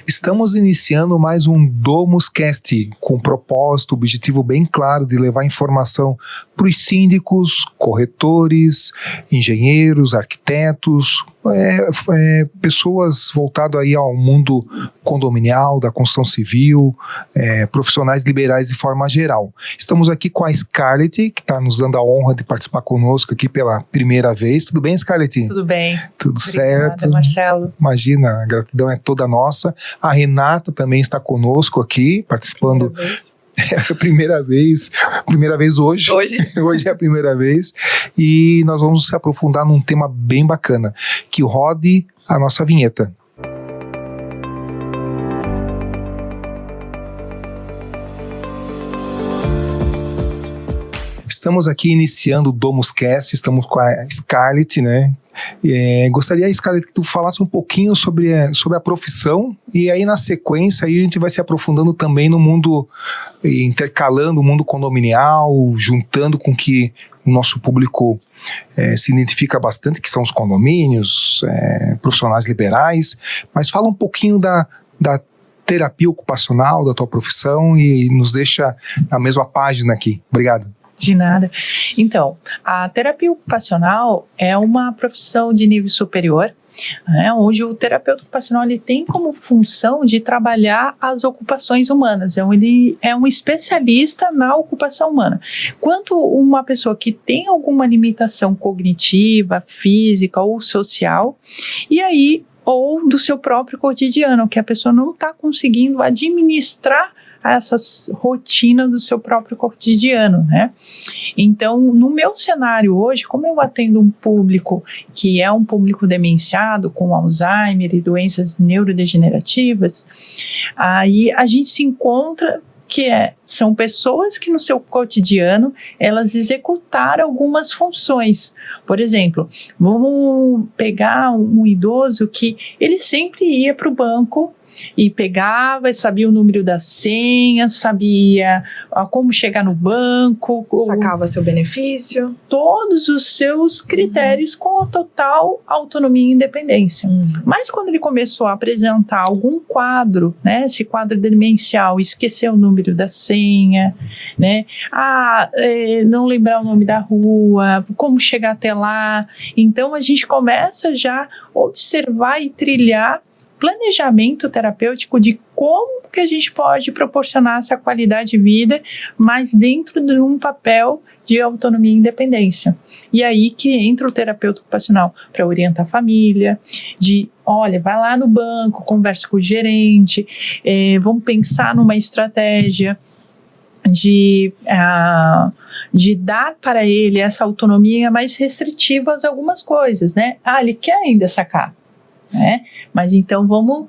Estamos iniciando mais um DomusCast, com propósito, objetivo bem claro de levar informação para os síndicos, corretores, engenheiros, arquitetos, pessoas voltadas aí ao mundo condominial, da construção civil, profissionais liberais de forma geral. Estamos aqui com a Scarlett, que está nos dando a honra de participar conosco aqui pela primeira vez. Tudo bem, Scarlett? Tudo bem. Tudo Obrigada, certo. Marcelo. Imagina, a gratidão é toda nossa. A Renata também está conosco aqui, participando. É a primeira vez hoje. Hoje é a primeira vez. E nós vamos se aprofundar num tema bem bacana, que rode a nossa vinheta. Estamos aqui iniciando o DomusCast, estamos com a Scarlett, né? Gostaria, Scarlett, que tu falasse um pouquinho sobre a profissão, e aí na sequência aí a gente vai se aprofundando também no mundo, intercalando o mundo condominial, juntando com que o nosso público se identifica bastante, que são os condomínios, profissionais liberais. Mas fala um pouquinho da terapia ocupacional, da tua profissão, e nos deixa na mesma página aqui. Obrigado. De nada. Então, a terapia ocupacional é uma profissão de nível superior, né, onde o terapeuta ocupacional ele tem como função de trabalhar as ocupações humanas. Então, ele é um especialista na ocupação humana. Quanto uma pessoa que tem alguma limitação cognitiva, física ou social, e aí, ou do seu próprio cotidiano, que a pessoa não está conseguindo administrar essa rotina do seu próprio cotidiano, né? Então, no meu cenário hoje, como eu atendo um público que é um público demenciado, com Alzheimer e doenças neurodegenerativas, aí a gente se encontra são pessoas que no seu cotidiano elas executaram algumas funções. Por exemplo, vamos pegar um idoso que ele sempre ia para o banco e pegava e sabia o número da senha, sabia como chegar no banco, sacava seu benefício, todos os seus critérios com a total autonomia e independência. Mas quando ele começou a apresentar algum quadro, né, esse quadro demencial, esquecer o número da senha, né, não lembrar o nome da rua, como chegar até lá, então a gente começa já a observar e trilhar planejamento terapêutico de como que a gente pode proporcionar essa qualidade de vida, mas dentro de um papel de autonomia e independência. E aí que entra o terapeuta ocupacional para orientar a família, olha, vai lá no banco, conversa com o gerente, vamos pensar numa estratégia de dar para ele essa autonomia mais restritiva a algumas coisas, né? Ele quer ainda sacar. Mas então vamos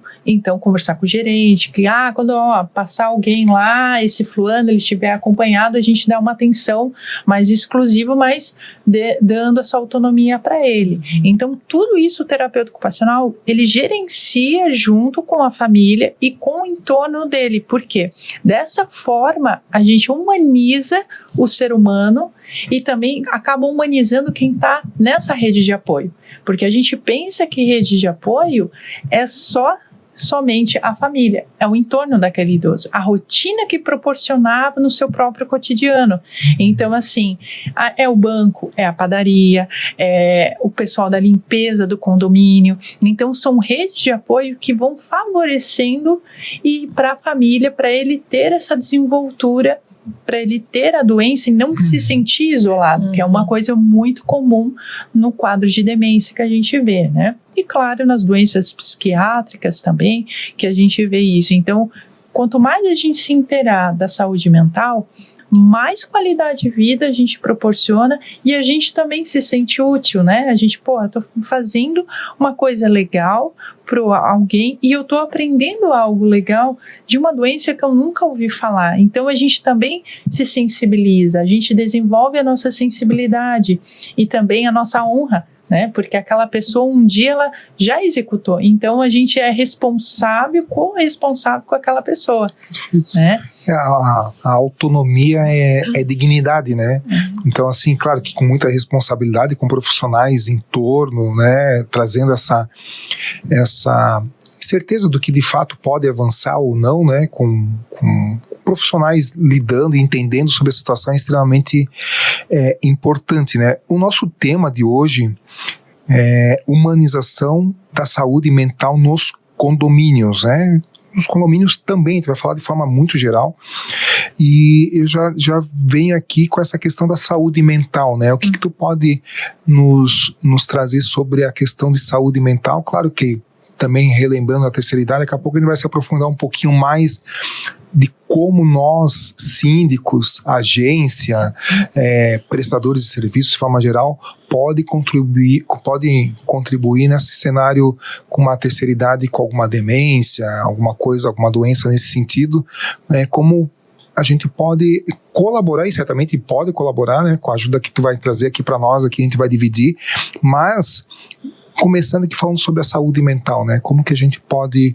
conversar com o gerente, que quando passar alguém lá, esse fulano, ele estiver acompanhado, a gente dá uma atenção mais exclusiva, mas dando essa autonomia para ele. Então tudo isso o terapeuta ocupacional, ele gerencia junto com a família e com o entorno dele. Por quê? Dessa forma a gente humaniza o ser humano e também acaba humanizando quem está nessa rede de apoio. Porque a gente pensa que rede de apoio é somente a família, é o entorno daquele idoso, a rotina que proporcionava no seu próprio cotidiano. Então, assim, é o banco, é a padaria, é o pessoal da limpeza do condomínio. Então, são redes de apoio que vão favorecendo e para a família, para ele ter essa desenvoltura, para ele ter a doença e não se sentir isolado, que é uma coisa muito comum no quadro de demência que a gente vê, né? E claro, nas doenças psiquiátricas também, que a gente vê isso. Então, quanto mais a gente se inteirar da saúde mental, mais qualidade de vida a gente proporciona e a gente também se sente útil, né? A gente, eu tô fazendo uma coisa legal para alguém e eu tô aprendendo algo legal de uma doença que eu nunca ouvi falar. Então a gente também se sensibiliza, a gente desenvolve a nossa sensibilidade e também a nossa honra, né? Porque aquela pessoa um dia ela já executou, então a gente é corresponsável com aquela pessoa, né? A autonomia é dignidade, né? Então, assim, claro que com muita responsabilidade, com profissionais em torno, né? Trazendo certeza do que de fato pode avançar ou não, né, com profissionais lidando e entendendo sobre a situação é extremamente importante, né? O nosso tema de hoje é humanização da saúde mental nos condomínios, né? Nos condomínios também, a gente vai falar de forma muito geral, e eu já venho aqui com essa questão da saúde mental, né? O que tu pode nos trazer sobre a questão de saúde mental? Claro que também relembrando a terceira idade, daqui a pouco a gente vai se aprofundar um pouquinho mais de como nós, síndicos, agência, prestadores de serviços de forma geral, podem contribuir nesse cenário com uma terceira idade, com alguma demência, alguma coisa, alguma doença nesse sentido, como a gente pode colaborar, e certamente pode colaborar, né, com a ajuda que tu vai trazer aqui para nós, aqui a gente vai dividir, mas começando aqui falando sobre a saúde mental, né, como que a gente pode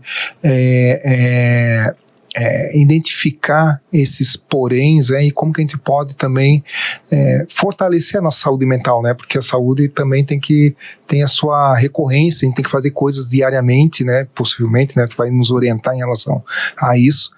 identificar esses poréns, e como que a gente pode também fortalecer a nossa saúde mental, né? Porque a saúde também tem a sua recorrência, a gente tem que fazer coisas diariamente, né? Possivelmente, né? Tu vai nos orientar em relação a isso.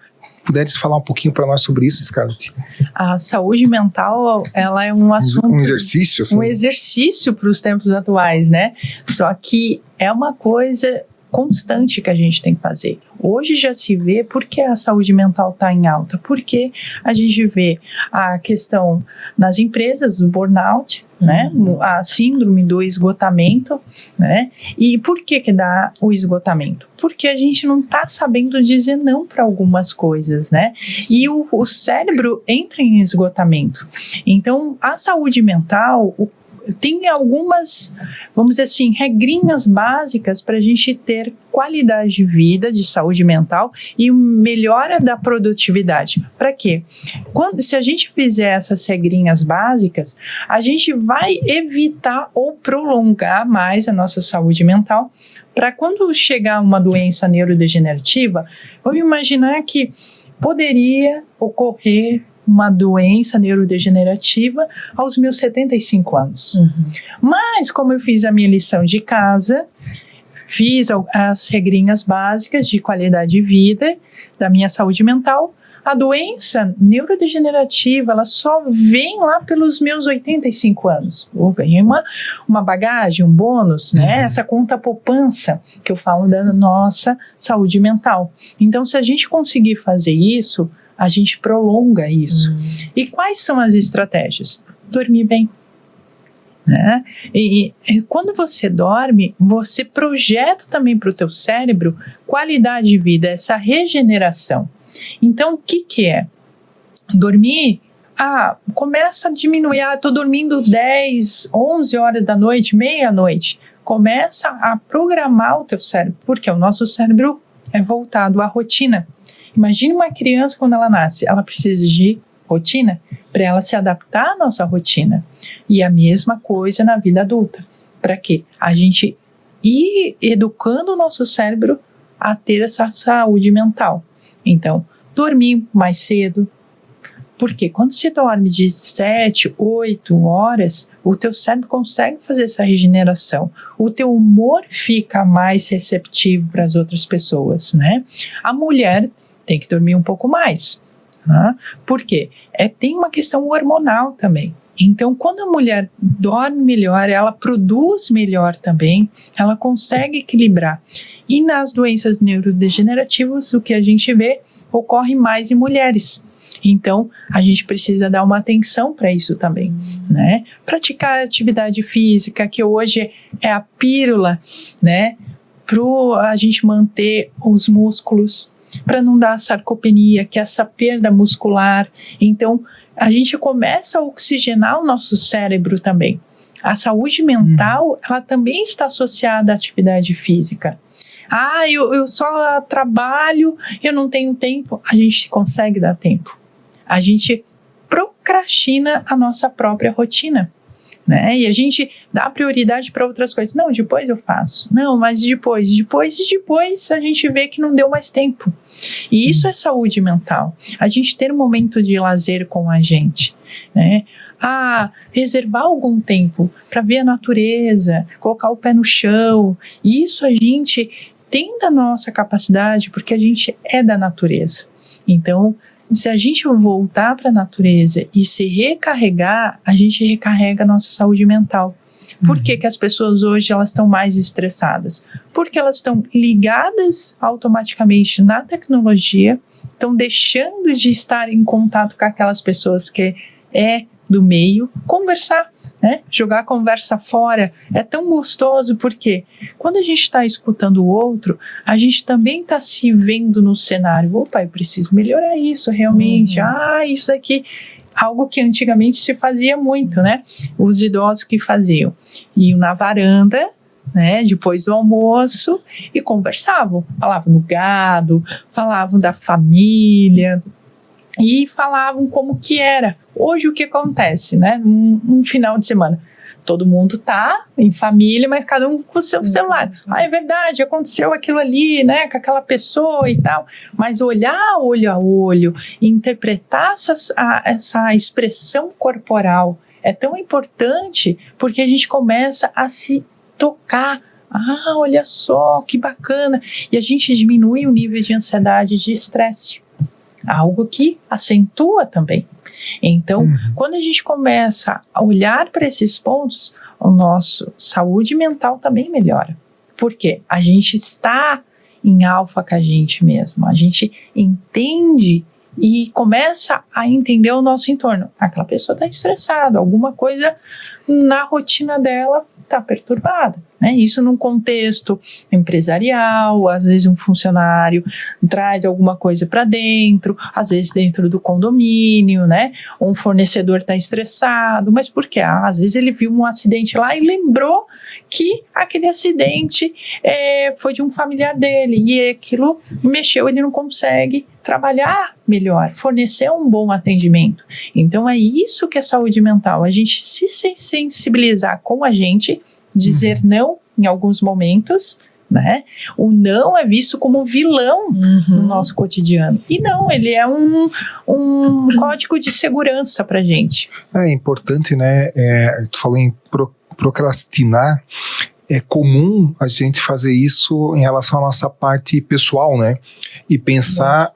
Puderes falar um pouquinho para nós sobre isso, Scarlett? A saúde mental, ela é um assunto... Um exercício, assim. Um exercício para os tempos atuais, né? Só que é uma coisa constante que a gente tem que fazer. Hoje já se vê por que a saúde mental está em alta, porque a gente vê a questão nas empresas do burnout, né, a síndrome do esgotamento, né, e por que dá o esgotamento? Porque a gente não está sabendo dizer não para algumas coisas, né, e o cérebro entra em esgotamento. Então, a saúde mental, tem algumas, vamos dizer assim, regrinhas básicas para a gente ter qualidade de vida, de saúde mental e melhora da produtividade. Para quê? Se a gente fizer essas regrinhas básicas, a gente vai evitar ou prolongar mais a nossa saúde mental, para quando chegar uma doença neurodegenerativa, vamos imaginar que poderia ocorrer uma doença neurodegenerativa aos meus 75 anos. Mas, como eu fiz a minha lição de casa, fiz as regrinhas básicas de qualidade de vida, da minha saúde mental, a doença neurodegenerativa, ela só vem lá pelos meus 85 anos. Eu ganhei uma bagagem, um bônus, né? Essa conta poupança que eu falo da nossa saúde mental. Então, se a gente conseguir fazer isso, a gente prolonga isso. E quais são as estratégias? Dormir bem. Né? E quando você dorme, você projeta também para o teu cérebro qualidade de vida, essa regeneração. Então, o que é? Dormir, começa a diminuir, estou dormindo 10, 11 horas da noite, meia-noite. Começa a programar o teu cérebro, porque o nosso cérebro é voltado à rotina. Imagine uma criança quando ela nasce, ela precisa de rotina para ela se adaptar à nossa rotina. E a mesma coisa na vida adulta. Para quê? A gente ir educando o nosso cérebro a ter essa saúde mental. Então, dormir mais cedo. Porque quando você dorme de 7, 8 horas, o teu cérebro consegue fazer essa regeneração. O teu humor fica mais receptivo para as outras pessoas, né? A mulher tem que dormir um pouco mais. Né? Por quê? Tem uma questão hormonal também. Então, quando a mulher dorme melhor, ela produz melhor também, ela consegue equilibrar. E nas doenças neurodegenerativas, o que a gente vê ocorre mais em mulheres. Então, a gente precisa dar uma atenção para isso também, né? Praticar atividade física, que hoje é a pílula, né? Para a gente manter os músculos, para não dar sarcopenia, que é essa perda muscular. Então, a gente começa a oxigenar o nosso cérebro também. A saúde mental, ela também está associada à atividade física. Eu só trabalho, eu não tenho tempo. A gente consegue dar tempo. A gente procrastina a nossa própria rotina, né? E a gente dá prioridade para outras coisas. Não, depois eu faço. Não, mas depois a gente vê que não deu mais tempo. E isso é saúde mental. A gente ter um momento de lazer com a gente, né? Reservar algum tempo para ver a natureza, colocar o pé no chão. Isso a gente tem da nossa capacidade, porque a gente é da natureza. Então, se a gente voltar para a natureza e se recarregar, a gente recarrega a nossa saúde mental. Por que que as pessoas hoje elas estão mais estressadas? Porque elas estão ligadas automaticamente na tecnologia, estão deixando de estar em contato com aquelas pessoas que é do meio, conversar, né? Jogar a conversa fora é tão gostoso, porque quando a gente está escutando o outro, a gente também está se vendo no cenário. Opa, eu preciso melhorar isso realmente. Isso daqui, algo que antigamente se fazia muito, né? Os idosos que faziam, iam na varanda, né, depois do almoço, e conversavam, falavam no gado, falavam da família, e falavam como que era. Hoje o que acontece, né? Um final de semana, todo mundo tá em família, mas cada um com o seu celular. É verdade, aconteceu aquilo ali, né, com aquela pessoa e tal. Mas olhar olho a olho, interpretar essa expressão corporal é tão importante, porque a gente começa a se tocar. Olha só, que bacana. E a gente diminui o nível de ansiedade e de estresse. Algo que acentua também. Então, quando a gente começa a olhar para esses pontos, a nossa saúde mental também melhora. Por quê? A gente está em alfa com a gente mesmo. A gente entende e começa a entender o nosso entorno. Aquela pessoa está estressada, alguma coisa na rotina dela está perturbada, né? Isso num contexto empresarial, às vezes um funcionário traz alguma coisa para dentro, às vezes dentro do condomínio, né? Um fornecedor está estressado, mas por quê? Às vezes ele viu um acidente lá e lembrou que aquele acidente foi de um familiar dele, e aquilo mexeu, ele não consegue trabalhar melhor, fornecer um bom atendimento. Então é isso que é saúde mental, a gente se sensibilizar com a gente, dizer não em alguns momentos, né? O não é visto como vilão no nosso cotidiano. E não, ele é um código de segurança pra gente. É importante, né? Tu falou em procrastinar. É comum a gente fazer isso em relação à nossa parte pessoal, né? E pensar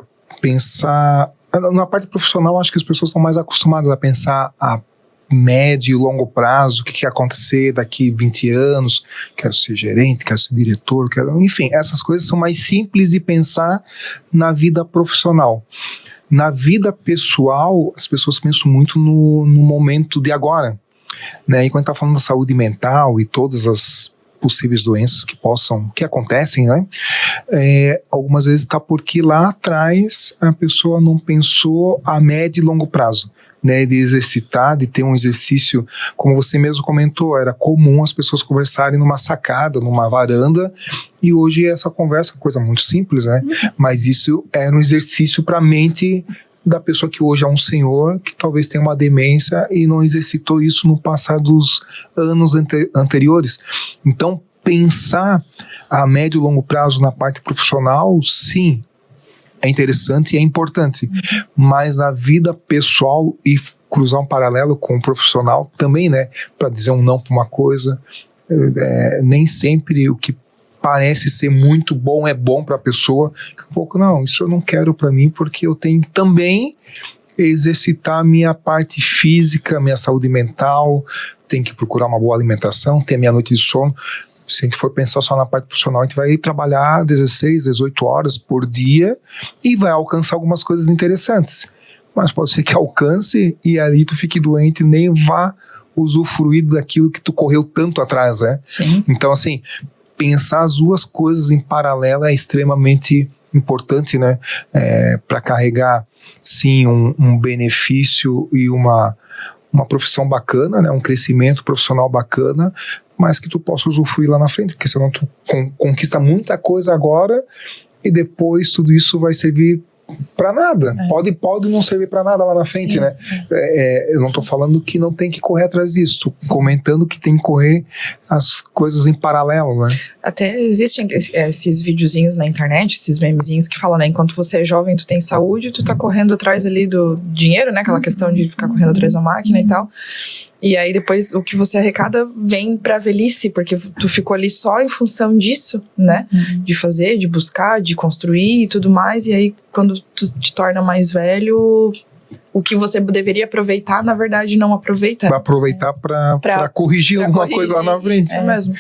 na parte profissional, acho que as pessoas estão mais acostumadas a pensar a médio e longo prazo, o que vai acontecer daqui 20 anos, quero ser gerente, quero ser diretor, enfim, essas coisas são mais simples de pensar na vida profissional. Na vida pessoal, as pessoas pensam muito no momento de agora, né? E quando está falando da saúde mental e todas as possíveis doenças que acontecem, né? Algumas vezes está porque lá atrás a pessoa não pensou a médio e longo prazo, né, de exercitar, de ter um exercício, como você mesmo comentou, era comum as pessoas conversarem numa sacada, numa varanda, e hoje essa conversa é coisa muito simples, né? Mas isso era um exercício para a mente da pessoa que hoje é um senhor, que talvez tenha uma demência e não exercitou isso no passar dos anos anteriores. Então, pensar a médio e longo prazo na parte profissional, sim, é interessante e é importante, mas na vida pessoal e cruzar um paralelo com o profissional também, né, para dizer um não para uma coisa, nem sempre o que parece ser muito bom é bom para a pessoa. Um pouco, não, isso eu não quero para mim, porque eu tenho também exercitar a minha parte física, minha saúde mental, tenho que procurar uma boa alimentação, ter minha noite de sono. Se a gente for pensar só na parte profissional, a gente vai trabalhar 16, 18 horas por dia e vai alcançar algumas coisas interessantes. Mas pode ser que alcance e ali tu fique doente e nem vá usufruir daquilo que tu correu tanto atrás, né? Sim. Então, assim, pensar as duas coisas em paralelo é extremamente importante, né? Para carregar, sim, um benefício e uma profissão bacana, né? Um crescimento profissional bacana, mas que tu possa usufruir lá na frente, porque senão tu conquista muita coisa agora e depois tudo isso vai servir para nada. Pode não servir para nada lá na frente, sim, né? Eu não tô falando que não tem que correr atrás disso, tô comentando que tem que correr as coisas em paralelo, né? Até existem esses videozinhos na internet, esses memezinhos que falam, né? Enquanto você é jovem, tu tem saúde, tu tá correndo atrás ali do dinheiro, né? Aquela questão de ficar correndo atrás da máquina e tal. E aí depois o que você arrecada vem pra velhice, porque tu ficou ali só em função disso, né? De fazer, de buscar, de construir e tudo mais. E aí quando tu te torna mais velho, o que você deveria aproveitar, na verdade, não aproveita. Vai aproveitar para corrigir alguma coisa lá na frente. Isso mesmo.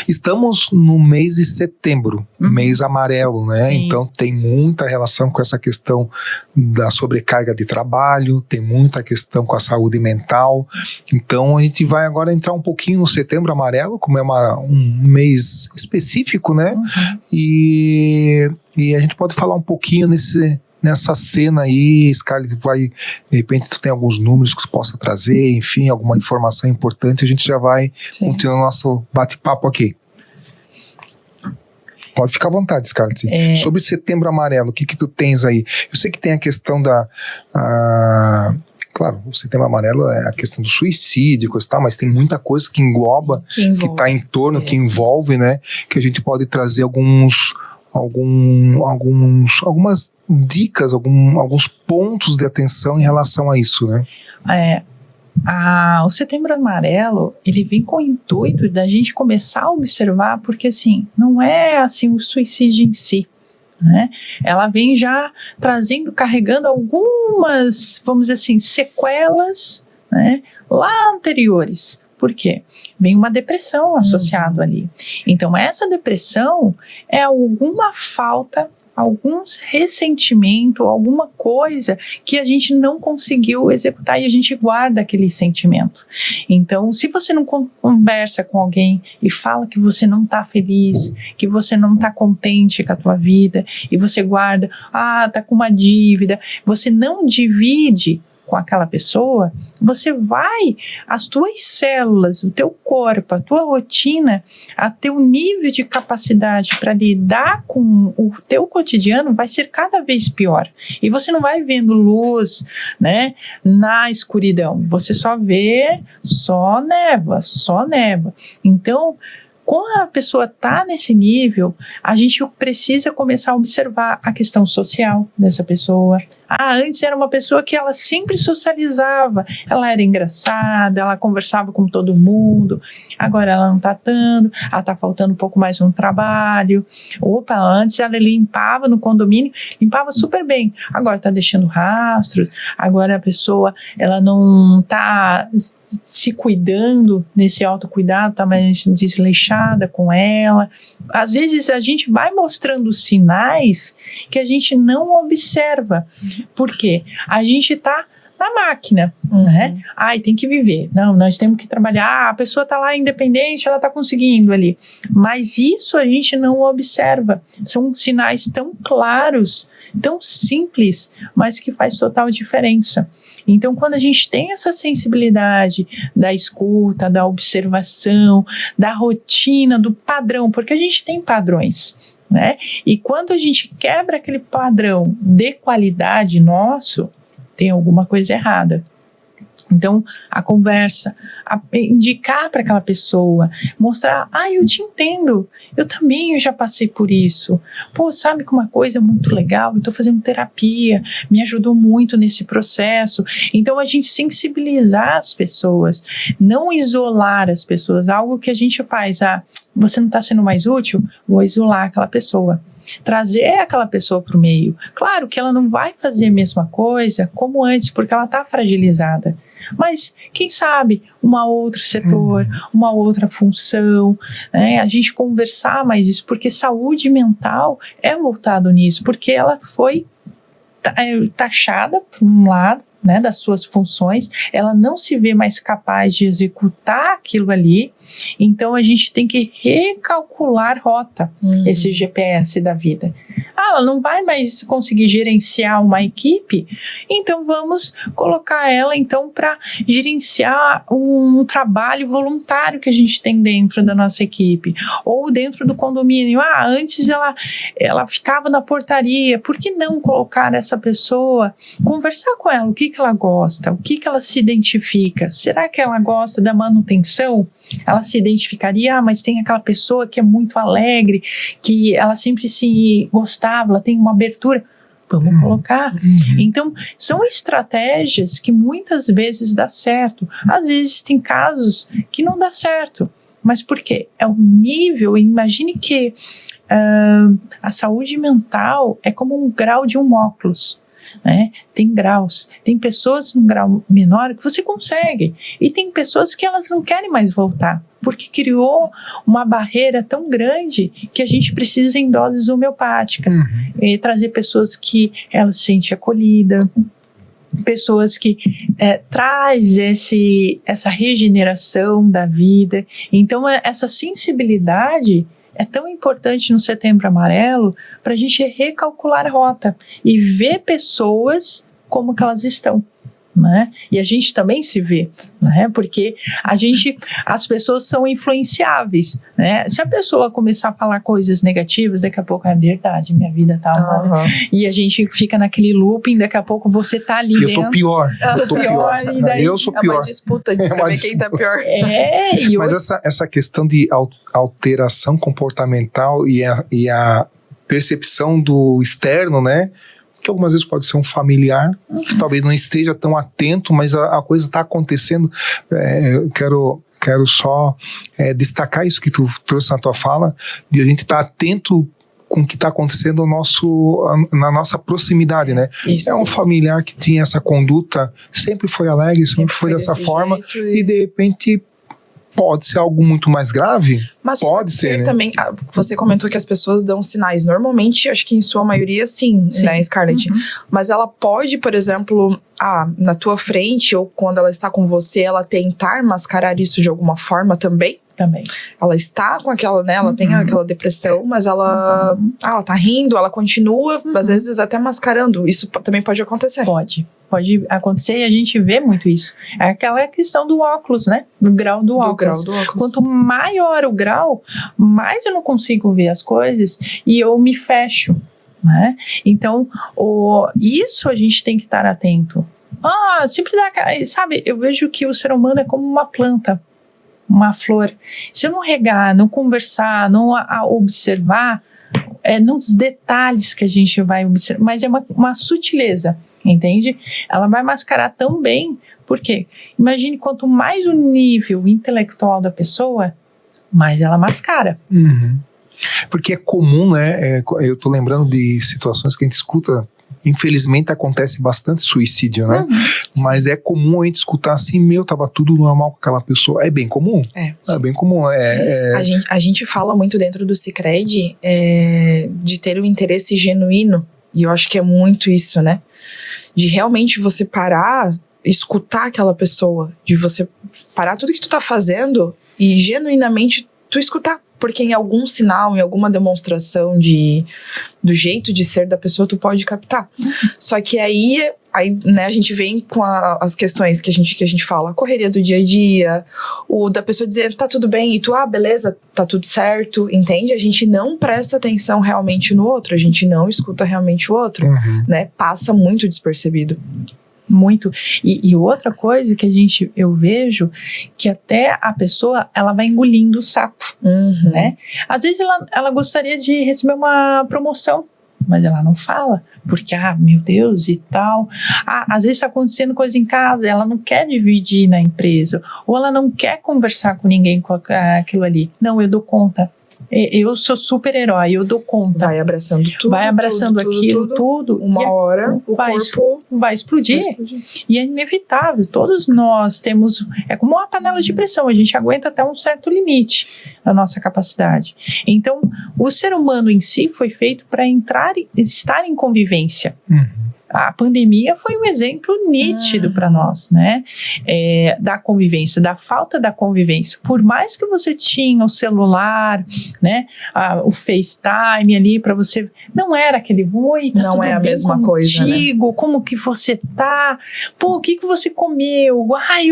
Estamos no mês de setembro, mês amarelo, né? Sim. Então tem muita relação com essa questão da sobrecarga de trabalho, tem muita questão com a saúde mental. Então a gente vai agora entrar um pouquinho no setembro amarelo, como é um mês específico, né? E a gente pode falar um pouquinho nessa cena aí, Scarlett, de repente tu tem alguns números que tu possa trazer, enfim, alguma informação importante, a gente já vai continuar nosso bate-papo aqui. Pode ficar à vontade, Scarlett. Sobre setembro amarelo, o que tu tens aí? Eu sei que tem a questão claro, o setembro amarelo é a questão do suicídio, coisa e tal, mas tem muita coisa que engloba, que está em torno, que envolve, né, que a gente pode trazer algumas dicas, alguns pontos de atenção em relação a isso, né? O Setembro Amarelo, ele vem com o intuito da gente começar a observar, porque assim, não é assim o suicídio em si, né? Ela vem já carregando algumas, vamos dizer assim, sequelas, né, lá anteriores. Por quê? Vem uma depressão associada ali. Então, essa depressão é alguma falta, algum ressentimento, alguma coisa que a gente não conseguiu executar e a gente guarda aquele sentimento. Então, se você não conversa com alguém e fala que você não está feliz, que você não está contente com a tua vida e você guarda, tá com uma dívida, você não divide com aquela pessoa, as tuas células, o teu corpo, a tua rotina, a teu nível de capacidade para lidar com o teu cotidiano vai ser cada vez pior. E você não vai vendo luz, né, na escuridão. Você só vê só névoa. Então, quando a pessoa está nesse nível, a gente precisa começar a observar a questão social dessa pessoa. Antes era uma pessoa que ela sempre socializava, ela era engraçada, ela conversava com todo mundo, agora ela não está tanto, ela está faltando um pouco mais no trabalho. Antes ela limpava no condomínio, limpava super bem, agora está deixando rastros, agora a pessoa ela não está se cuidando, nesse autocuidado, está mais desleixada com ela. Às vezes a gente vai mostrando sinais que a gente não observa. Por quê? A gente está na máquina, né? Tem que viver. Não, nós temos que trabalhar. A pessoa está lá independente, ela está conseguindo ali. Mas isso a gente não observa. São sinais tão claros, tão simples, mas que faz total diferença. Então, quando a gente tem essa sensibilidade da escuta, da observação, da rotina, do padrão, porque a gente tem padrões, né? E quando a gente quebra aquele padrão de qualidade nosso, tem alguma coisa errada. Então, a conversa, indicar para aquela pessoa, mostrar, eu te entendo, eu também já passei por isso. Sabe que uma coisa muito legal, eu estou fazendo terapia, me ajudou muito nesse processo. Então, a gente sensibilizar as pessoas, não isolar as pessoas, algo que a gente faz, você não está sendo mais útil, vou isolar aquela pessoa. Trazer aquela pessoa para o meio. Claro que ela não vai fazer a mesma coisa como antes, porque ela está fragilizada. Mas, quem sabe, um outro setor, uma outra função, né? A gente conversar mais isso, porque saúde mental é voltado nisso, porque ela foi taxada, por um lado, né, das suas funções, ela não se vê mais capaz de executar aquilo ali, então a gente tem que recalcular rota, esse GPS da vida. Ela não vai mais conseguir gerenciar uma equipe, então vamos colocar ela então para gerenciar um trabalho voluntário que a gente tem dentro da nossa equipe, ou dentro do condomínio. Antes ela ficava na portaria, por que não colocar essa pessoa, conversar com ela, o que ela gosta, o que ela se identifica, será que ela gosta da manutenção? Ela se identificaria, mas tem aquela pessoa que é muito alegre, que ela sempre se gostava, ela tem uma abertura. Vamos colocar. Então, são estratégias que muitas vezes dá certo. Às vezes tem casos que não dá certo. Mas por quê? É o nível, imagine que a saúde mental é como um grau de um óculos. Né? Tem graus, tem pessoas num grau menor que você consegue, e tem pessoas que elas não querem mais voltar, porque criou uma barreira tão grande que a gente precisa em doses homeopáticas, e trazer pessoas que elas se sentem acolhidas, pessoas que traz essa regeneração da vida. Então essa sensibilidade é tão importante no Setembro Amarelo para a gente recalcular a rota e ver pessoas como que elas estão. Né? E a gente também se vê, né? Porque as pessoas são influenciáveis, né? Se a pessoa começar a falar coisas negativas, daqui a pouco é verdade, minha vida tá uma... E a gente fica naquele looping, daqui a pouco você tá ali dentro. Eu tô pior. E daí eu sou pior. É uma disputa de ver quem tá pior. Mas essa questão de alteração comportamental e a percepção do externo, né? Que algumas vezes pode ser um familiar, que talvez não esteja tão atento, mas a coisa está acontecendo. Eu quero só destacar isso que tu trouxe na tua fala, de a gente estar atento com o que está acontecendo na nossa proximidade, né? Isso. É um familiar que tinha essa conduta, sempre foi alegre, sempre foi dessa forma, e de repente pode ser algo muito mais grave. Mas pode ser, né? Também, você comentou que as pessoas dão sinais. Normalmente, acho que em sua maioria, sim. Né, Scarlett? Mas ela pode, por exemplo, na tua frente, ou quando ela está com você, ela tentar mascarar isso de alguma forma também? Também. Ela está com aquela, né? Ela tem aquela depressão, mas ela tá rindo, ela continua, às vezes até mascarando. Isso também pode acontecer. Pode acontecer, e a gente vê muito isso. É aquela questão do óculos, né? Do grau do óculos. Quanto maior o grau, mais eu não consigo ver as coisas e eu me fecho, né? Então, isso a gente tem que estar atento. Sempre sabe, eu vejo que o ser humano é como uma planta, uma flor. Se eu não regar, não conversar, não observar, nos detalhes que a gente vai observar, mas é uma sutileza. Entende? Ela vai mascarar tão bem, porque imagine quanto mais o nível intelectual da pessoa, mais ela mascara. Porque é comum, né? Eu tô lembrando de situações que a gente escuta, infelizmente acontece bastante suicídio, né? Mas é comum a gente escutar assim, tava tudo normal com aquela pessoa. É bem comum. É bem comum. A gente fala muito dentro do Sicredi de ter um interesse genuíno, e eu acho que é muito isso, né? De realmente você parar, escutar aquela pessoa, de você parar tudo que tu tá fazendo e genuinamente tu escutar, porque em algum sinal, em alguma demonstração do jeito de ser da pessoa, tu pode captar. Só que aí né, a gente vem com as questões que a gente fala, a correria do dia a dia, o da pessoa dizer, tá tudo bem, e tu, beleza, tá tudo certo, entende? A gente não presta atenção realmente no outro, a gente não escuta realmente o outro, né? Passa muito despercebido. Muito. E outra coisa que eu vejo, que até a pessoa, ela vai engolindo o sapo, né? Às vezes ela gostaria de receber uma promoção, mas ela não fala, porque, meu Deus, e tal. Às vezes está acontecendo coisa em casa, ela não quer dividir na empresa, ou ela não quer conversar com ninguém com aquilo ali. Não, eu dou conta. Eu sou super-herói, eu dou conta. Vai abraçando tudo. Vai abraçando tudo. Uma hora o corpo vai explodir. E é inevitável. Todos nós temos... É como uma panela de pressão. A gente aguenta até um certo limite da nossa capacidade. Então, o ser humano em si foi feito para estar em convivência. A pandemia foi um exemplo nítido para nós, né? Da convivência, da falta da convivência. Por mais que você tinha o celular, né? O FaceTime ali para você, não era aquele oi, tá não tudo é a bem mesma contigo, coisa, né? Como que você tá? O que você comeu?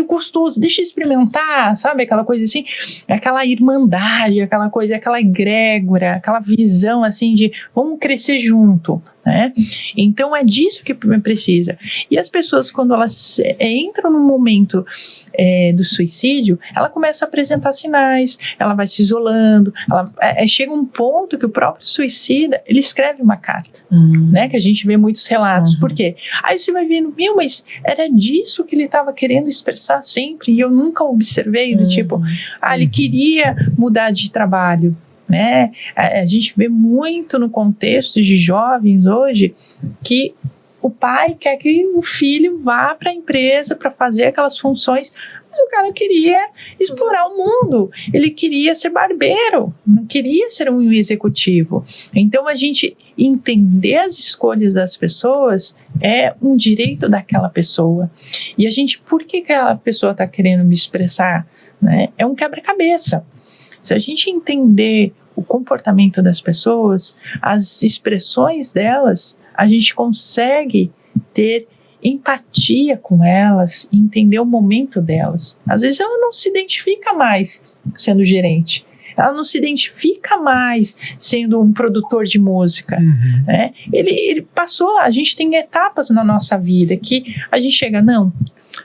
Gostoso, deixa eu experimentar, sabe? Aquela coisa assim, aquela irmandade, aquela coisa, aquela egrégora, aquela visão assim de vamos crescer junto. né? Então é disso que precisa. E as pessoas, quando elas entram no momento do suicídio, ela começa a apresentar sinais, ela vai se isolando, chega um ponto que o próprio suicida, ele escreve uma carta, né? Que a gente vê muitos relatos. Por quê? Aí você vai vendo, mas era disso que ele estava querendo expressar sempre e eu nunca observei, do tipo, ele queria mudar de trabalho, né? A gente vê muito no contexto de jovens hoje que o pai quer que o filho vá para a empresa para fazer aquelas funções, mas o cara queria explorar o mundo, ele queria ser barbeiro, não queria ser um executivo. Então a gente entender as escolhas das pessoas é um direito daquela pessoa. E a gente, por que aquela pessoa está querendo me expressar, né? É um quebra-cabeça. Se a gente entender o comportamento das pessoas, as expressões delas, a gente consegue ter empatia com elas, entender o momento delas. Às vezes ela não se identifica mais sendo gerente, ela não se identifica mais sendo um produtor de música, né? Ele passou, a gente tem etapas na nossa vida que a gente chega, não,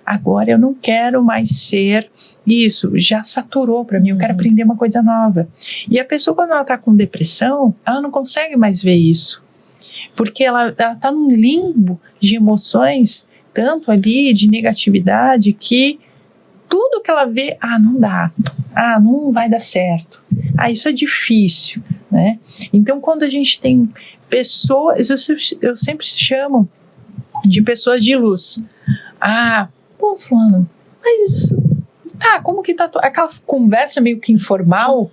agora eu não quero mais ser isso, já saturou para mim, eu quero aprender uma coisa nova. E a pessoa, quando ela está com depressão, ela não consegue mais ver isso, porque ela está num limbo de emoções, tanto ali de negatividade, que tudo que ela vê, não dá, não vai dar certo, isso é difícil, né? Então, quando a gente tem pessoas, eu sempre chamo de pessoas de luz. Pô, fulano, mas como que tá? Aquela conversa meio que informal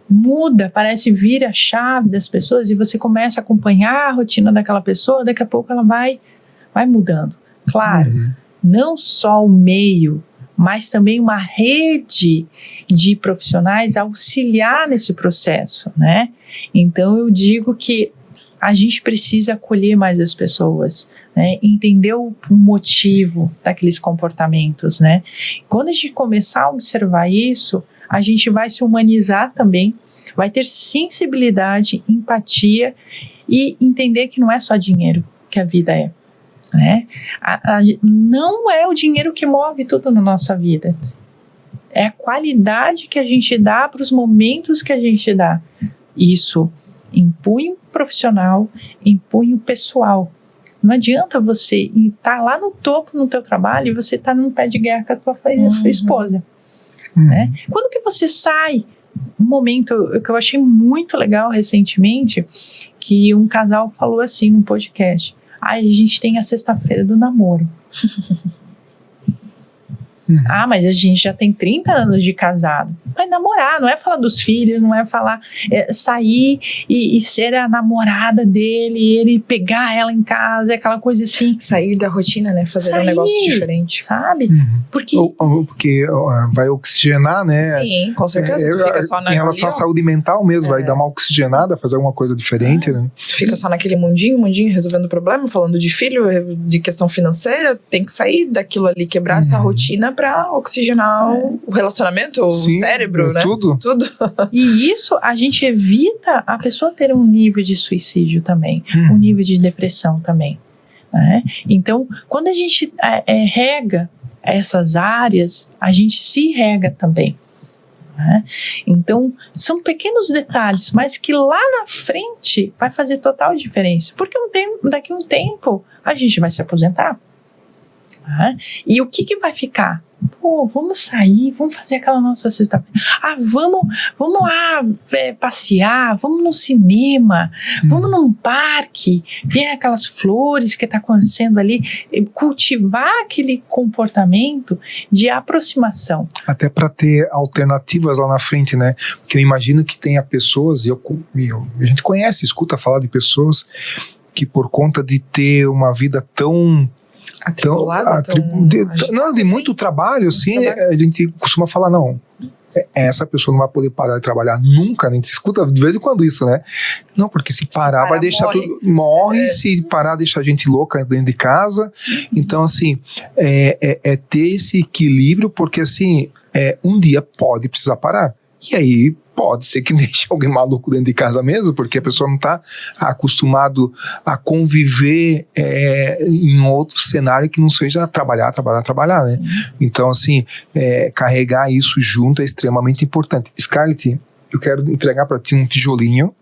muda, parece vir a chave das pessoas e você começa a acompanhar a rotina daquela pessoa, daqui a pouco ela vai mudando. Claro, não só o meio, mas também uma rede de profissionais auxiliar nesse processo, né? Então eu digo que a gente precisa acolher mais as pessoas, né? Entender o motivo daqueles comportamentos, né? Quando a gente começar a observar isso, a gente vai se humanizar também, vai ter sensibilidade, empatia e entender que não é só dinheiro que a vida é, né? Não é o dinheiro que move tudo na nossa vida, é a qualidade que a gente dá para os momentos que a gente dá. Isso em punho profissional, em punho pessoal. Não adianta você estar lá no topo no teu trabalho e você estar num pé de guerra com a tua esposa, né? Quando que você sai? Um momento que eu achei muito legal recentemente, que um casal falou assim num podcast: a gente tem a sexta-feira do namoro. Mas a gente já tem 30 anos de casado. Vai namorar, não é falar dos filhos, não é falar sair e ser a namorada dele, ele pegar ela em casa, aquela coisa assim. Sair da rotina, né? Fazer um negócio diferente. Sabe? Porque vai oxigenar, né? Sim, com certeza. Tu fica só em relação à saúde mental mesmo, vai dar uma oxigenada, fazer alguma coisa diferente, né? Tu fica só naquele mundinho resolvendo problema, falando de filho, de questão financeira, tem que sair daquilo ali, quebrar essa rotina pra oxigenar o relacionamento, o cérebro, né? Tudo. E isso a gente evita a pessoa ter um nível de suicídio também, um nível de depressão também, né? Então, quando a gente rega essas áreas, a gente se rega também, né? Então, são pequenos detalhes, mas que lá na frente vai fazer total diferença, porque daqui a um tempo a gente vai se aposentar, né? E o que vai ficar? Pô, vamos sair, vamos fazer aquela nossa sexta-feira. Vamos lá passear, vamos no cinema, vamos num parque, ver aquelas flores que está acontecendo ali, cultivar aquele comportamento de aproximação. Até para ter alternativas lá na frente, né? Porque eu imagino que tenha pessoas, a gente conhece, escuta falar de pessoas que por conta de ter uma vida tão de muito trabalho, assim, a gente costuma falar, não, essa pessoa não vai poder parar de trabalhar nunca, a gente escuta de vez em quando isso, né? Não, porque se parar vai deixar morre, se parar deixa a gente louca dentro de casa. Então, assim, ter esse equilíbrio, porque assim, um dia pode precisar parar. E aí Pode ser que deixe alguém maluco dentro de casa mesmo, porque a pessoa não está acostumado a conviver em outro cenário que não seja trabalhar, né? Então, assim, carregar isso junto é extremamente importante. Scarlett, eu quero entregar para ti um tijolinho.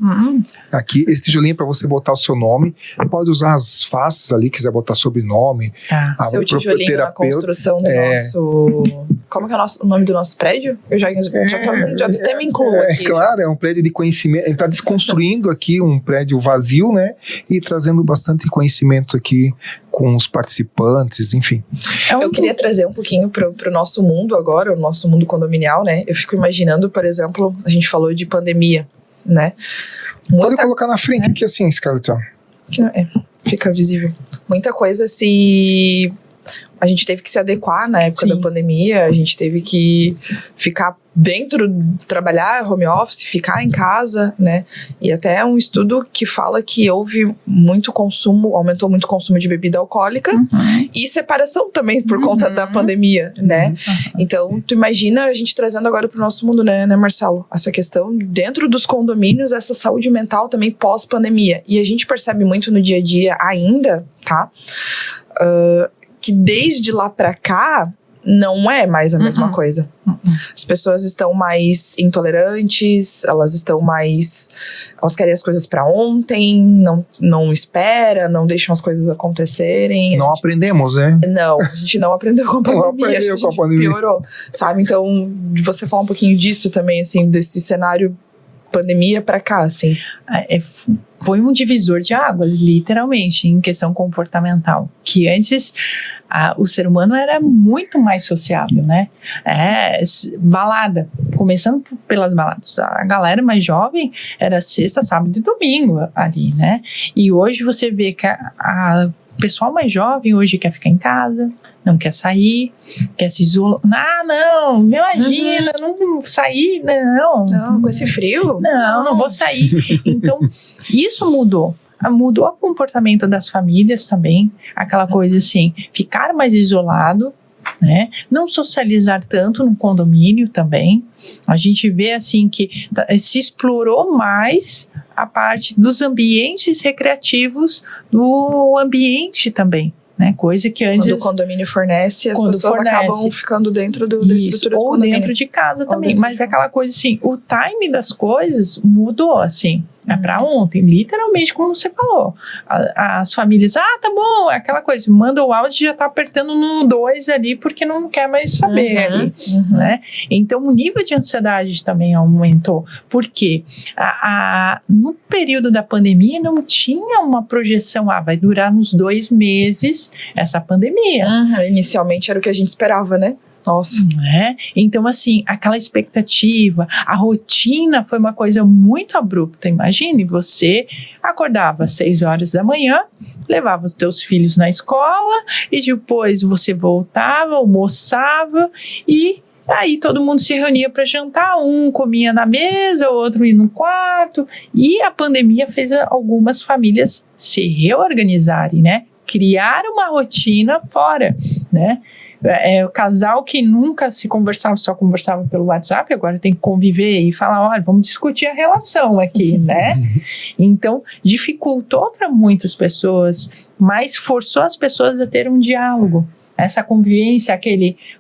Aqui, esse tijolinho é para você botar o seu nome. Pode usar as faces ali, quiser botar sobrenome. Seu tijolinho na construção do nosso... Como que é o nome do nosso prédio? Eu já até me incluo aqui. Claro, é um prédio de conhecimento. A gente está desconstruindo aqui um prédio vazio, né? E trazendo bastante conhecimento aqui com os participantes, enfim. Eu queria trazer um pouquinho pro nosso mundo agora, o nosso mundo condominial, né? Eu fico imaginando, por exemplo, a gente falou de pandemia, né? Pode colocar na frente aqui assim, Scarlett. Fica visível. Muita coisa a gente teve que se adequar na época da pandemia, a gente teve que ficar dentro, trabalhar home office, ficar em casa, né? E até um estudo que fala que houve muito consumo, aumentou muito o consumo de bebida alcoólica e separação também por conta da pandemia, né? Então, tu imagina a gente trazendo agora pro nosso mundo, né, Marcelo? Essa questão dentro dos condomínios, essa saúde mental também pós-pandemia. E a gente percebe muito no dia a dia ainda, tá? Que desde lá pra cá não é mais a mesma coisa. As pessoas estão mais intolerantes, elas querem as coisas pra ontem, não espera, não deixam as coisas acontecerem. Não aprendemos, né? Não, a gente não aprendeu com a pandemia, acho que a gente piorou, sabe? Então, de você falar um pouquinho disso também, assim, desse cenário pandemia pra cá, assim. Foi um divisor de águas, literalmente, em questão comportamental. Que antes o ser humano era muito mais sociável, né? Balada, começando pelas baladas. A galera mais jovem era sexta, sábado e domingo ali, né? E hoje você vê que o pessoal mais jovem hoje quer ficar em casa, não quer sair, quer se isolar. Não, me imagina, não sair, não. Não, com esse frio? Não vou sair. Então, isso mudou. Mudou o comportamento das famílias também. Aquela coisa assim, ficar mais isolado, né? Não socializar tanto no condomínio também. A gente vê assim que se explorou mais a parte dos ambientes recreativos do ambiente também, né? Coisa que antes... Quando o condomínio fornece, as pessoas acabam ficando dentro da estrutura do ou condomínio. Dentro de casa também, mas é aquela coisa assim, o time das coisas mudou assim. Pra ontem, literalmente, como você falou. As famílias, tá bom, aquela coisa, manda o áudio e já tá apertando no 2 ali, porque não quer mais saber ali, né? Então, o nível de ansiedade também aumentou, porque no período da pandemia não tinha uma projeção, vai durar uns 2 meses essa pandemia. Inicialmente era o que a gente esperava, né? Nossa. Então, assim, aquela expectativa, a rotina foi uma coisa muito abrupta. Imagine, você acordava às 6 horas da manhã, levava os teus filhos na escola e depois você voltava, almoçava e aí todo mundo se reunia para jantar, um comia na mesa, o outro ia no quarto, e a pandemia fez algumas famílias se reorganizarem, né? Criar uma rotina fora, né? O casal que nunca se conversava, só conversava pelo WhatsApp, agora tem que conviver e falar, olha, vamos discutir a relação aqui, né? Então, dificultou para muitas pessoas, mas forçou as pessoas a ter um diálogo. Essa convivência,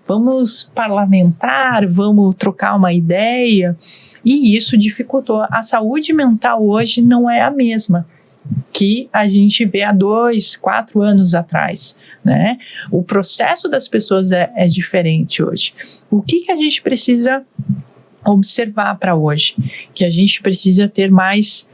vamos parlamentar, vamos trocar uma ideia, e isso dificultou. A saúde mental hoje não é a mesma que a gente vê há 2, 4 anos atrás, né? O processo das pessoas é diferente hoje. O que a gente precisa observar para hoje? Que a gente precisa ter mais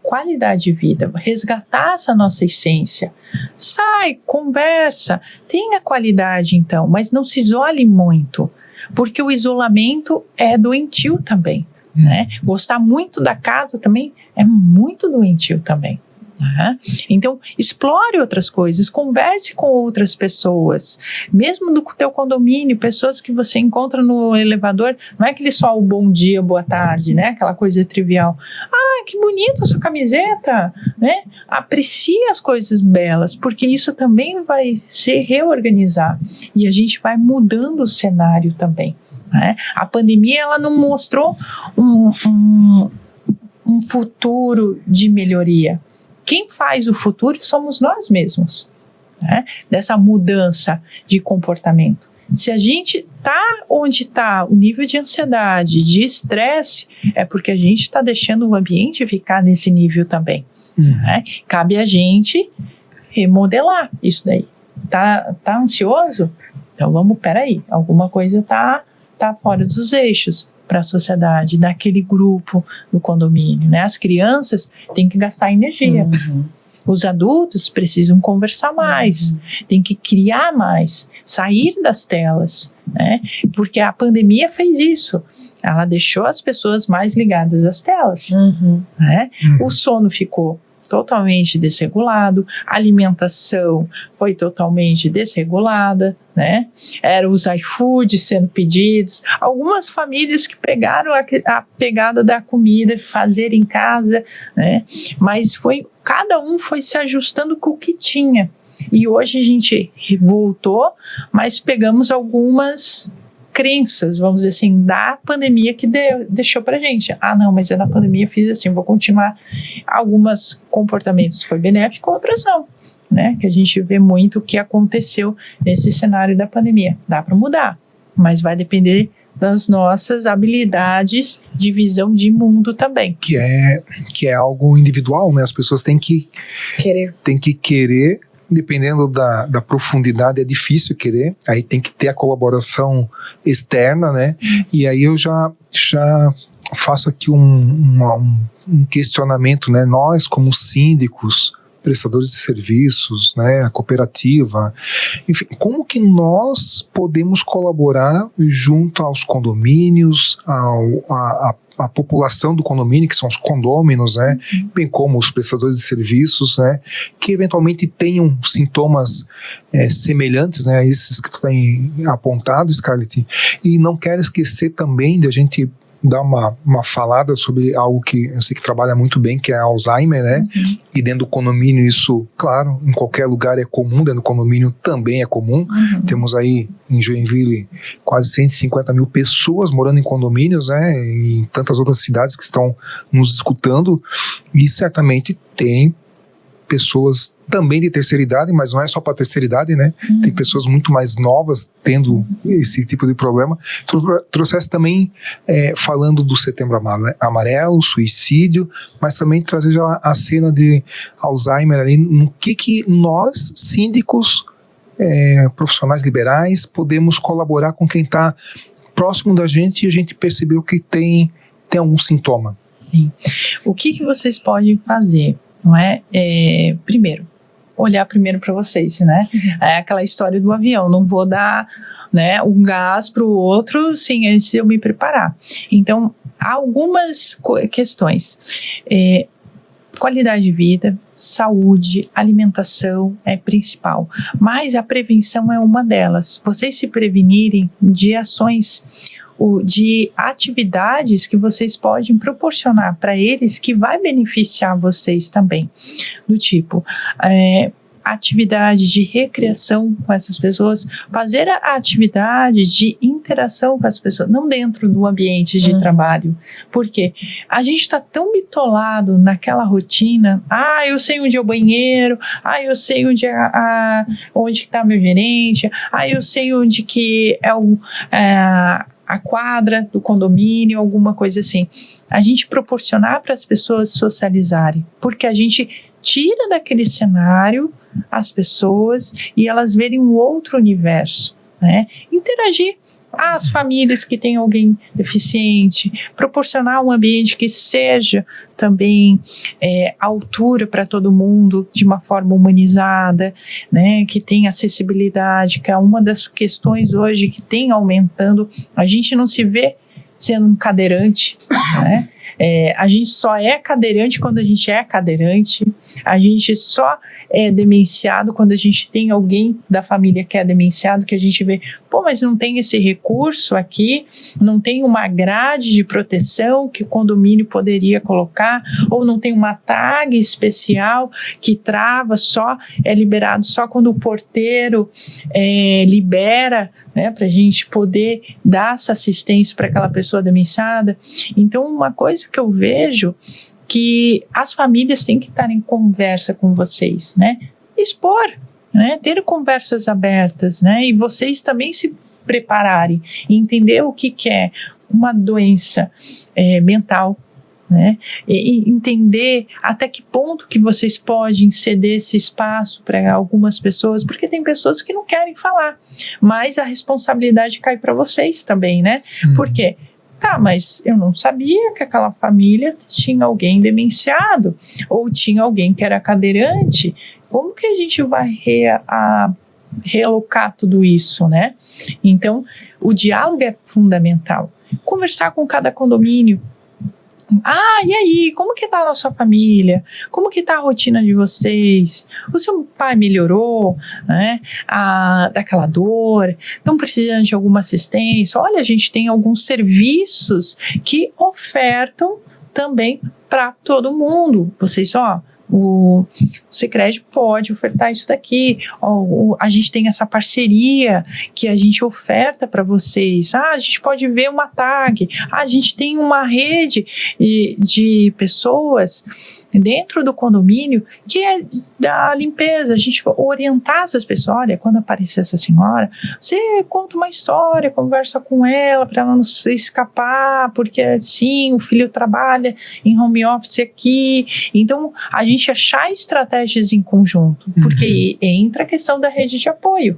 qualidade de vida, resgatar essa nossa essência. Sai, conversa, tenha qualidade então, mas não se isole muito, porque o isolamento é doentio também. Né? Gostar muito da casa também é muito doentio também. Então, explore outras coisas, converse com outras pessoas, mesmo no teu condomínio, pessoas que você encontra no elevador, não é aquele só o bom dia, boa tarde, né? Aquela coisa trivial. Que bonita a sua camiseta, né? Aprecie as coisas belas, porque isso também vai se reorganizar e a gente vai mudando o cenário também. né? A pandemia, ela não mostrou um futuro de melhoria. Quem faz o futuro somos nós mesmos, né? Dessa mudança de comportamento. Se a gente está onde está o nível de ansiedade, de estresse, é porque a gente está deixando o ambiente ficar nesse nível também. Né? Cabe a gente remodelar isso daí. Tá ansioso? Então peraí, alguma coisa tá fora dos eixos para a sociedade, daquele grupo do condomínio, né? As crianças têm que gastar energia. Os adultos precisam conversar mais, tem que criar mais, sair das telas, né? Porque a pandemia fez isso. Ela deixou as pessoas mais ligadas às telas, né? O sono ficou totalmente desregulado, a alimentação foi totalmente desregulada, né? Eram os iFood sendo pedidos, algumas famílias que pegaram a pegada da comida, fazer em casa, né? Mas cada um foi se ajustando com o que tinha. E hoje a gente voltou, mas pegamos algumas crenças, vamos dizer assim, da pandemia que deixou pra gente. Não, mas eu na pandemia fiz assim, vou continuar. Alguns comportamentos foi benéfico, outros não, né? Que a gente vê muito o que aconteceu nesse cenário da pandemia. Dá para mudar, mas vai depender das nossas habilidades de visão de mundo também. Que é algo individual, né? As pessoas têm que querer. Dependendo da profundidade, é difícil querer, aí tem que ter a colaboração externa, né? E aí eu já faço aqui um questionamento, né? Nós, como síndicos, prestadores de serviços, né? A cooperativa, enfim, como que nós podemos colaborar junto aos condomínios, a população do condomínio, que são os condôminos, né, bem como os prestadores de serviços, né, que eventualmente tenham sintomas semelhantes, né, a esses que tu tem apontado, Scarlett, e não quero esquecer também de a gente dar uma falada sobre algo que eu sei que trabalha muito bem, que é Alzheimer, né? E dentro do condomínio isso, claro, em qualquer lugar é comum, dentro do condomínio também é comum. Temos aí em Joinville quase 150 mil pessoas morando em condomínios, né? E em tantas outras cidades que estão nos escutando, e certamente tem pessoas também de terceira idade, mas não é só para terceira idade, né? Tem pessoas muito mais novas tendo esse tipo de problema. Tu trouxeste também falando do Setembro Amarelo, suicídio, mas também trazer já a cena de Alzheimer ali, no que nós, síndicos, profissionais liberais, podemos colaborar com quem está próximo da gente e a gente percebeu que tem algum sintoma. Sim. O que vocês podem fazer? Não é? Primeiro, olhar primeiro para vocês, né? É aquela história do avião, não vou dar, né, um gás para o outro sem antes eu me preparar. Então, há algumas questões. Qualidade de vida, saúde, alimentação é principal, mas a prevenção é uma delas. Vocês se prevenirem de ações, de atividades que vocês podem proporcionar para eles que vai beneficiar vocês também, do tipo atividade de recreação com essas pessoas, fazer a atividade de interação com as pessoas, não dentro do ambiente de trabalho, porque a gente está tão bitolado naquela rotina, eu sei onde é o banheiro, eu sei onde está meu gerente, eu sei onde que é a quadra do condomínio, alguma coisa assim. A gente proporcionar para as pessoas socializarem, porque a gente tira daquele cenário as pessoas e elas verem um outro universo, né? Interagir. As famílias que têm alguém deficiente, proporcionar um ambiente que seja também à altura para todo mundo, de uma forma humanizada, né, que tenha acessibilidade, que é uma das questões hoje que tem aumentando. A gente não se vê sendo um cadeirante, né? A gente só é cadeirante quando a gente é cadeirante, a gente só é demenciado quando a gente tem alguém da família que é demenciado, que a gente vê Pô, mas não tem esse recurso aqui, não tem uma grade de proteção que o condomínio poderia colocar, ou não tem uma tag especial que trava só, é liberado só quando o porteiro libera, né, para a gente poder dar essa assistência para aquela pessoa demenciada. Então, uma coisa que eu vejo que as famílias têm que estar em conversa com vocês, né? Expor, né? Ter conversas abertas, né? E vocês também se prepararem e entender o que é uma doença mental, né? E entender até que ponto que vocês podem ceder esse espaço para algumas pessoas, porque tem pessoas que não querem falar, mas a responsabilidade cai para vocês também, né? Por quê? Tá, mas eu não sabia que aquela família tinha alguém demenciado ou tinha alguém que era cadeirante. Como que a gente vai realocar tudo isso, né? Então, o diálogo é fundamental. Conversar com cada condomínio. E aí, como que tá a sua família? Como que tá a rotina de vocês? O seu pai melhorou, né? Daquela dor? Estão precisando de alguma assistência? Olha, a gente tem alguns serviços que ofertam também para todo mundo. Vocês, o Sicredi pode ofertar isso daqui, a gente tem essa parceria que a gente oferta para vocês, a gente pode ver uma tag, a gente tem uma rede de pessoas dentro do condomínio que é da limpeza, a gente orientar essas pessoas. Olha, quando aparecer essa senhora, você conta uma história, conversa com ela para ela não se escapar, porque assim, o filho trabalha em home office aqui. Então, a gente achar estratégias em conjunto, porque entra a questão da rede de apoio,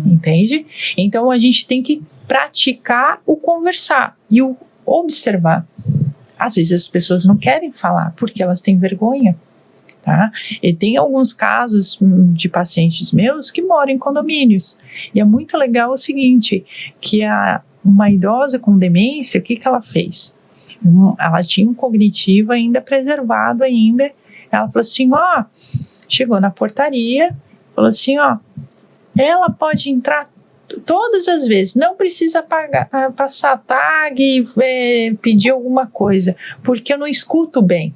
entende? Então, a gente tem que praticar o conversar e o observar. Às vezes as pessoas não querem falar porque elas têm vergonha, tá? E tem alguns casos de pacientes meus que moram em condomínios. E é muito legal o seguinte, que uma idosa com demência, o que ela fez? Ela tinha um cognitivo ainda preservado ainda. Ela falou assim, chegou na portaria, falou assim, ela pode entrar todas as vezes, não precisa passar tag, pedir alguma coisa, porque eu não escuto bem.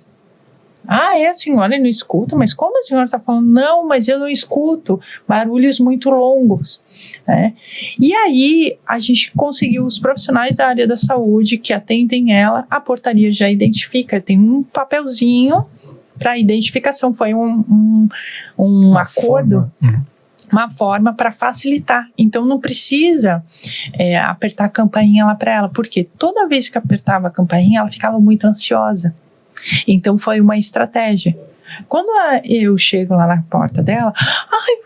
A senhora não escuta? Mas como a senhora está falando? Não, mas eu não escuto barulhos muito longos, né? E aí a gente conseguiu, os profissionais da área da saúde que atendem ela, a portaria já identifica, tem um papelzinho para identificação, foi um acordo. Uma forma para facilitar. Então não precisa apertar a campainha lá para ela, porque toda vez que apertava a campainha ela ficava muito ansiosa. Então foi uma estratégia. Quando eu chego lá na porta dela,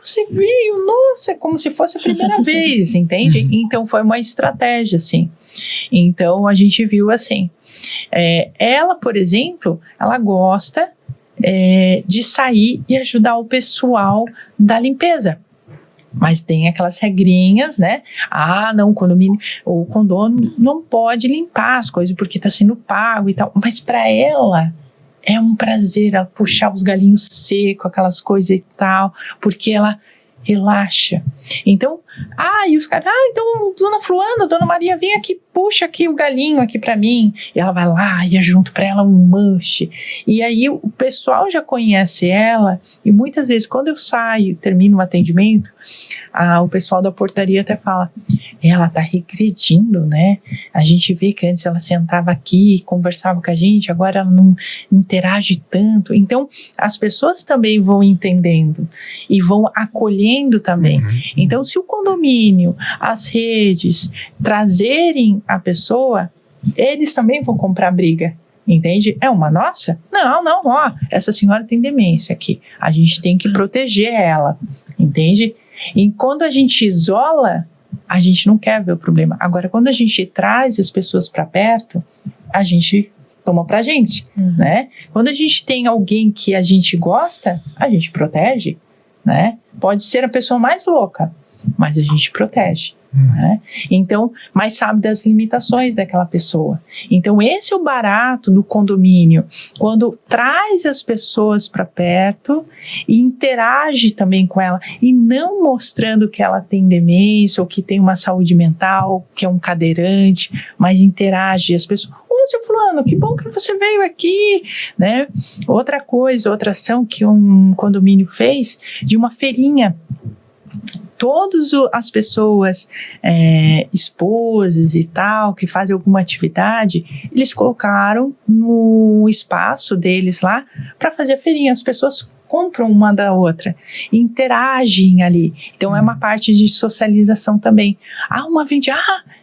você veio, nossa, como se fosse a primeira vez, entende? Então foi uma estratégia, assim. Então a gente viu assim, ela, por exemplo, ela gosta de sair e ajudar o pessoal da limpeza. Mas tem aquelas regrinhas, né? Não, o condomínio não pode limpar as coisas porque está sendo pago e tal. Mas para ela é um prazer ela puxar os galinhos secos, aquelas coisas e tal, porque ela relaxa. Então, e os caras, então, dona Fulana, dona Maria, vem aqui, puxa aqui o galinho aqui pra mim. E ela vai lá e junto pra ela um manche. E aí o pessoal já conhece ela e muitas vezes quando eu saio, termino o atendimento, o pessoal da portaria até fala, ela tá regredindo, né? A gente vê que antes ela sentava aqui, conversava com a gente, agora ela não interage tanto. Então, as pessoas também vão entendendo e vão acolhendo também. Então, se o condomínio, as redes trazerem a pessoa, eles também vão comprar briga, entende? É uma nossa? Não, essa senhora tem demência aqui, a gente tem que proteger ela, entende? E quando a gente isola, a gente não quer ver o problema. Agora, quando a gente traz as pessoas para perto, a gente toma pra gente, né? Quando a gente tem alguém que a gente gosta, a gente protege, né? Pode ser a pessoa mais louca, mas a gente protege. Né? Então, mas sabe das limitações daquela pessoa. Então, esse é o barato do condomínio, quando traz as pessoas para perto e interage também com ela, e não mostrando que ela tem demência ou que tem uma saúde mental, que é um cadeirante, mas interage as pessoas. Ô, seu fulano, que bom que você veio aqui, né? Outra coisa, outra ação que um condomínio fez, de uma feirinha. Todas as pessoas, esposas e tal, que fazem alguma atividade, eles colocaram no espaço deles lá para fazer a feirinha. As pessoas compram uma da outra, interagem ali. Então é uma parte de socialização também.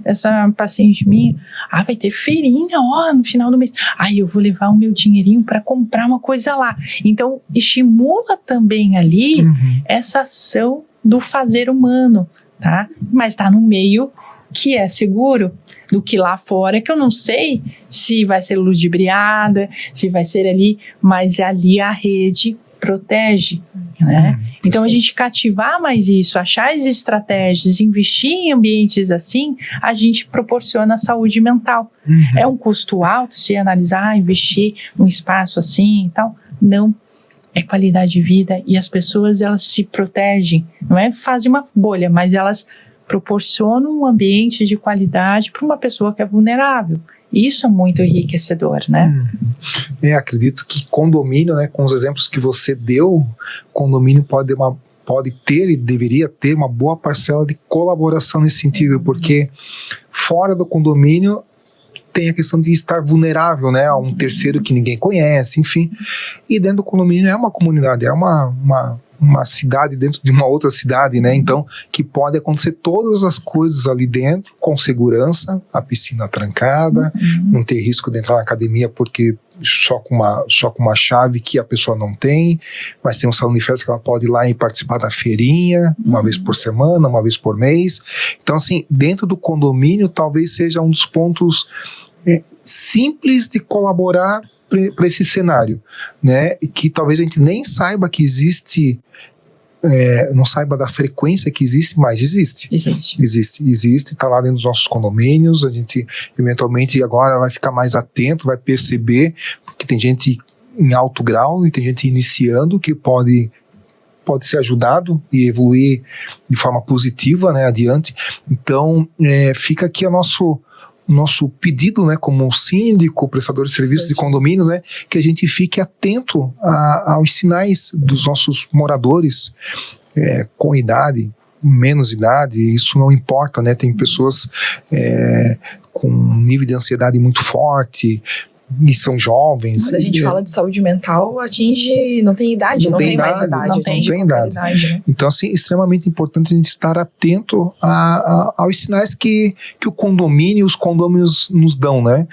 Essa paciente minha, vai ter feirinha, no final do mês. Eu vou levar o meu dinheirinho para comprar uma coisa lá. Então estimula também ali essa ação do fazer humano, tá? Mas está no meio que é seguro, do que lá fora, que eu não sei se vai ser ludibriada, se vai ser ali, mas ali a rede protege, né? Então a gente cativar mais isso, achar as estratégias, investir em ambientes assim, a gente proporciona saúde mental. É um custo alto se analisar, investir num espaço assim e tal? Não. É qualidade de vida, e as pessoas, elas se protegem, não é fazem uma bolha, mas elas proporcionam um ambiente de qualidade para uma pessoa que é vulnerável. Isso é muito enriquecedor, né? Acredito que condomínio, né, com os exemplos que você deu, condomínio pode ter e deveria ter uma boa parcela de colaboração nesse sentido, porque fora do condomínio tem a questão de estar vulnerável, né, a um terceiro que ninguém conhece, enfim. E dentro do condomínio é uma comunidade, é uma cidade dentro de uma outra cidade, né? Então, que pode acontecer todas as coisas ali dentro, com segurança, a piscina trancada, não ter risco de entrar na academia porque só com uma chave que a pessoa não tem, mas tem um salão de festa que ela pode ir lá e participar da feirinha, uma vez por semana, uma vez por mês. Então, assim, dentro do condomínio, talvez seja um dos pontos simples de colaborar para esse cenário, né? E que talvez a gente nem saiba que existe, não saiba da frequência que existe, mas existe. Existe, está lá dentro dos nossos condomínios. A gente eventualmente agora vai ficar mais atento, vai perceber, porque tem gente em alto grau e tem gente iniciando que pode ser ajudado e evoluir de forma positiva, né, adiante. Então, fica aqui o nosso pedido, né, como síndico, prestador de serviços de condomínios, né, que a gente fique atento aos sinais dos nossos moradores, com idade, menos idade, isso não importa, né, tem pessoas com um nível de ansiedade muito forte, e são jovens. Quando a gente fala de saúde mental, não tem idade, não tem mais idade. Não tem idade. Né? Então, assim, extremamente importante a gente estar atento aos sinais que o condomínio, os condôminos nos dão, né?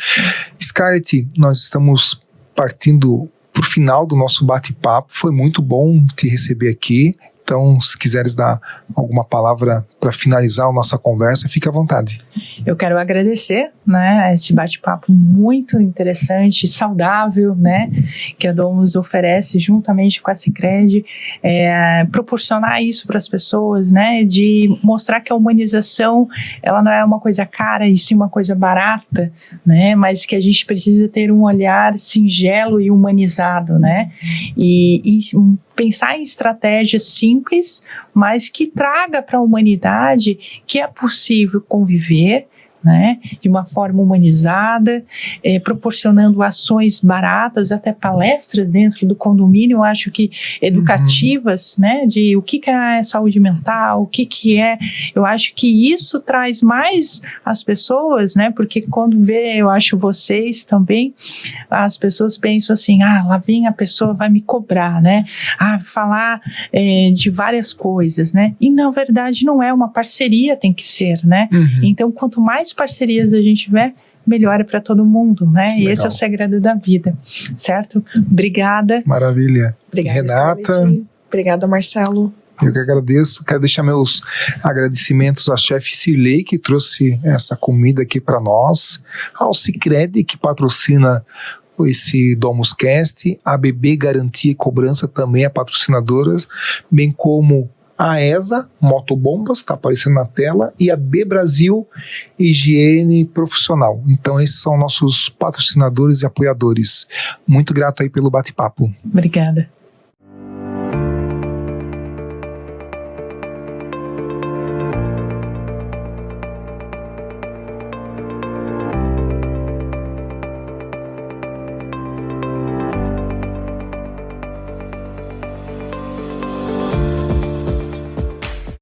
Scarlett, nós estamos partindo para o final do nosso bate-papo, foi muito bom te receber aqui. Então, se quiseres dar alguma palavra para finalizar a nossa conversa, fique à vontade. Eu quero agradecer, né, esse bate-papo muito interessante, saudável, né, que a Domus oferece juntamente com a Sicredi, proporcionar isso para as pessoas, né, de mostrar que a humanização, ela não é uma coisa cara, e sim uma coisa barata, né, mas que a gente precisa ter um olhar singelo e humanizado, né, e pensar em estratégias simples, mas que traga para a humanidade que é possível conviver, né, de uma forma humanizada, proporcionando ações baratas, até palestras dentro do condomínio, eu acho que educativas, né, de o que é saúde mental, o que é, eu acho que isso traz mais as pessoas, né, porque quando eu acho vocês também, as pessoas pensam assim, lá vem a pessoa, vai me cobrar, né, falar de várias coisas, né, e na verdade não é uma parceria, tem que ser, né, então quanto mais parcerias a gente tiver, melhora para todo mundo, né? Legal. E esse é o segredo da vida, certo? Obrigada. Maravilha. Obrigada, Renata. Scarlett. Obrigada, Marcelo. Eu que agradeço. Quero deixar meus agradecimentos à chefe Cirlei, que trouxe essa comida aqui para nós, ao Sicredi, que patrocina esse DomusCast, a BB Garantia e Cobrança também é patrocinadora, bem como a ESA Motobombas, está aparecendo na tela, e a B Brasil Higiene Profissional. Então esses são nossos patrocinadores e apoiadores. Muito grato aí pelo bate-papo. Obrigada.